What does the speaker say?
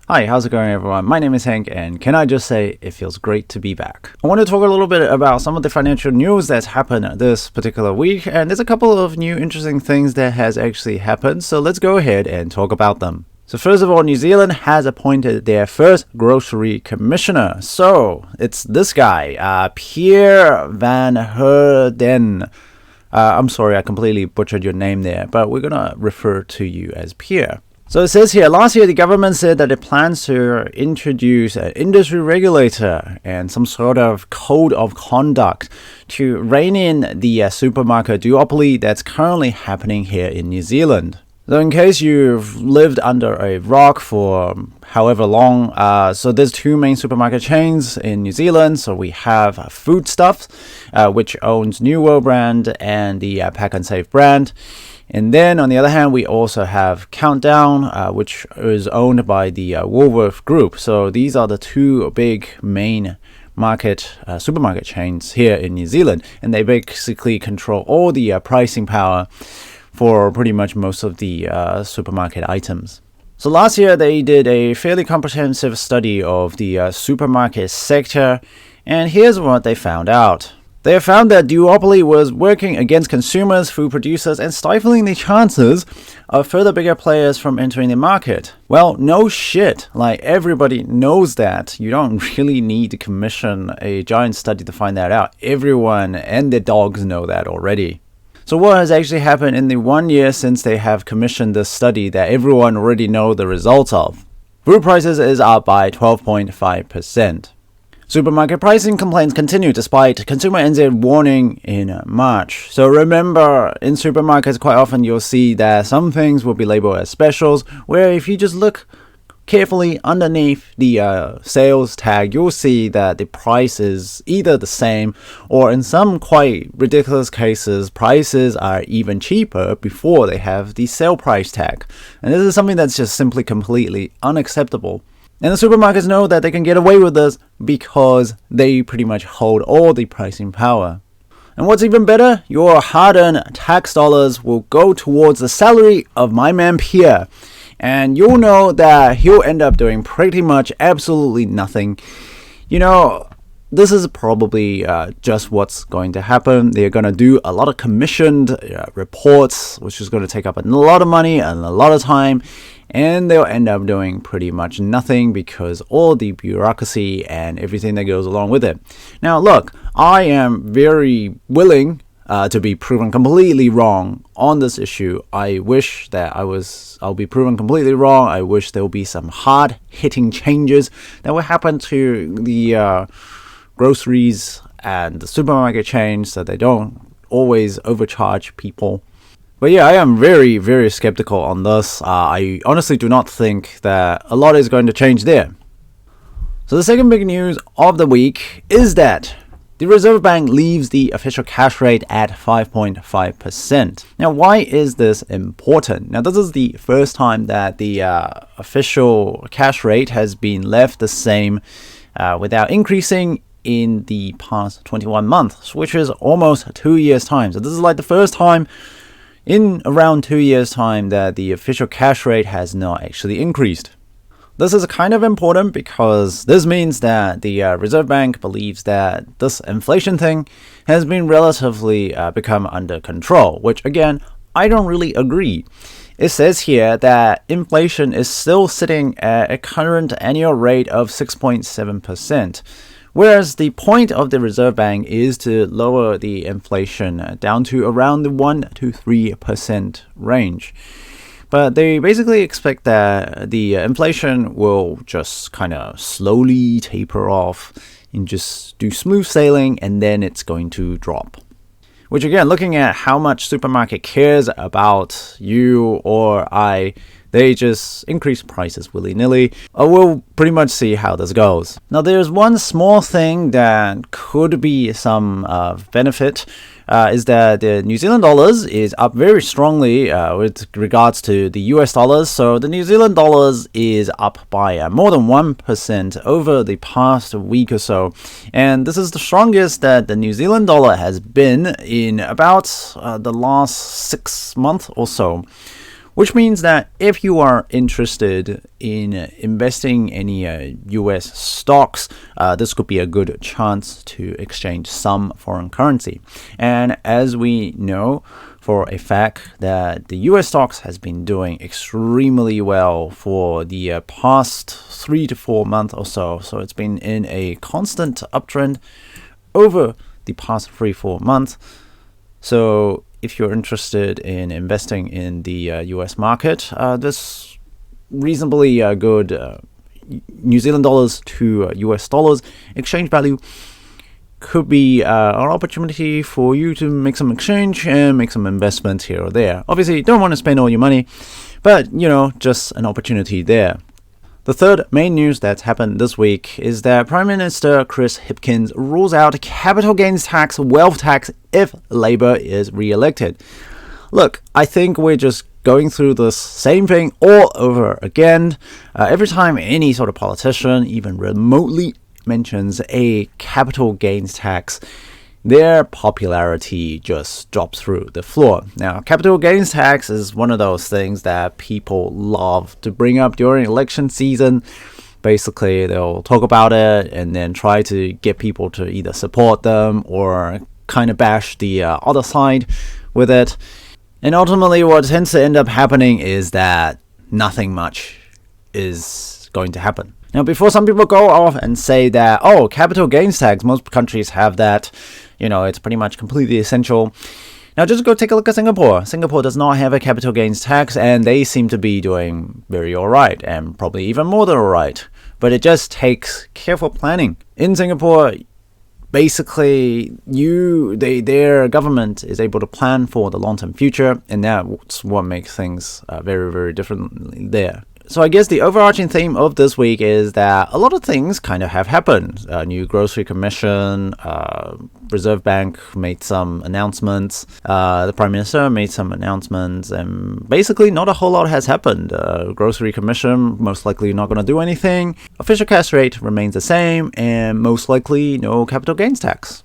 Hi, how's it going everyone? My name is Henk and can I just say it feels great to be back. I want to talk a little bit about some of the financial news that's happened this particular week, and there's a couple of new interesting things that has actually happened, so let's go ahead and talk about them. So first of all, New Zealand has appointed their first grocery commissioner. So it's this guy, Pierre van Herden. I'm sorry, I completely butchered your name there, but we're gonna refer to you as Pierre. So it says here, last year the government said that it plans to introduce an industry regulator and some sort of code of conduct to rein in the supermarket duopoly that's currently happening here in New Zealand. So in case you've lived under a rock for however long, so there's two main supermarket chains in New Zealand. So we have Foodstuffs, which owns New World brand and the Pack and Save brand. And then on the other hand, we also have Countdown, which is owned by the Woolworth Group. So these are the two big main supermarket chains here in New Zealand. And they basically control all the pricing power for pretty much most of the supermarket items. So last year, they did a fairly comprehensive study of the supermarket sector. And here's what they found out. They have found that duopoly was working against consumers, food producers, and stifling the chances of further bigger players from entering the market. Well, no shit. Like, everybody knows that. You don't really need to commission a giant study to find that out. Everyone and their dogs know that already. So what has actually happened in the 1 year since they have commissioned this study that everyone already know the results of? Food prices is up by 12.5%. Supermarket pricing complaints continue despite Consumer NZ warning in March. So remember, in supermarkets quite often you'll see that some things will be labeled as specials, where if you just look carefully underneath the sales tag, you'll see that the price is either the same or in some quite ridiculous cases, prices are even cheaper before they have the sale price tag. And this is something that's just simply completely unacceptable. And the supermarkets know that they can get away with this because they pretty much hold all the pricing power. And what's even better, your hard-earned tax dollars will go towards the salary of my man Pierre. And you'll know that he'll end up doing pretty much absolutely nothing. You know, this is probably just what's going to happen. They're going to do a lot of commissioned reports, which is going to take up a lot of money and a lot of time. And they'll end up doing pretty much nothing because all the bureaucracy and everything that goes along with it. Now, look, I am very willing to be proven completely wrong on this issue. I wish that I'll be proven completely wrong. I wish there will be some hard-hitting changes that will happen to the groceries and the supermarket chains so they don't always overcharge people. But yeah, I am very, very skeptical on this. I honestly do not think that a lot is going to change there. So the second big news of the week is that the Reserve Bank leaves the official cash rate at 5.5%. Now, why is this important? Now, this is the first time that the official cash rate has been left the same without increasing in the past 21 months, which is almost 2 years' time. So this is like the first time in around 2 years' time that the official cash rate has not actually increased. This is kind of important because this means that the Reserve Bank believes that this inflation thing has been relatively become under control, which again, I don't really agree. It says here that inflation is still sitting at a current annual rate of 6.7%. Whereas the point of the Reserve Bank is to lower the inflation down to around the 1 to 3% range. But they basically expect that the inflation will just kind of slowly taper off and just do smooth sailing, and then it's going to drop. Which again, looking at how much supermarket cares about you or I, they just increase prices willy-nilly. We'll pretty much see how this goes. Now, there's one small thing that could be some benefit, is that the New Zealand dollars is up very strongly with regards to the US dollars. So the New Zealand dollars is up by more than 1% over the past week or so. And this is the strongest that the New Zealand dollar has been in about the last 6 months or so. which means that if you are interested in investing any US stocks, this could be a good chance to exchange some foreign currency. And as we know for a fact that the US stocks has been doing extremely well for the past 3 to 4 months or so. So it's been in a constant uptrend over the past 3-4 months. So if you're interested in investing in the US market, this reasonably good New Zealand dollars to US dollars exchange value could be an opportunity for you to make some exchange and make some investments here or there. Obviously, you don't want to spend all your money, but, just an opportunity there. The third main news that's happened this week is that Prime Minister Chris Hipkins rules out capital gains tax, wealth tax if Labour is re-elected. Look, I think we're just going through this same thing all over again. Every time any sort of politician even remotely mentions a capital gains tax, their popularity just drops through the floor. Now, capital gains tax is one of those things that people love to bring up during election season. Basically, they'll talk about it and then try to get people to either support them or kind of bash the other side with it. And ultimately, what tends to end up happening is that nothing much is going to happen. Now, before some people go off and say that, capital gains tax, most countries have that, it's pretty much completely essential. Now, just go take a look at Singapore. Singapore does not have a capital gains tax, and they seem to be doing very alright, and probably even more than alright. But it just takes careful planning. In Singapore, basically, their government is able to plan for the long-term future, and that's what makes things very, very different there. So I guess the overarching theme of this week is that a lot of things kind of have happened. New grocery commission, Reserve Bank made some announcements, the Prime Minister made some announcements, and basically not a whole lot has happened. Grocery commission most likely not going to do anything. Official cash rate remains the same, and most likely no capital gains tax.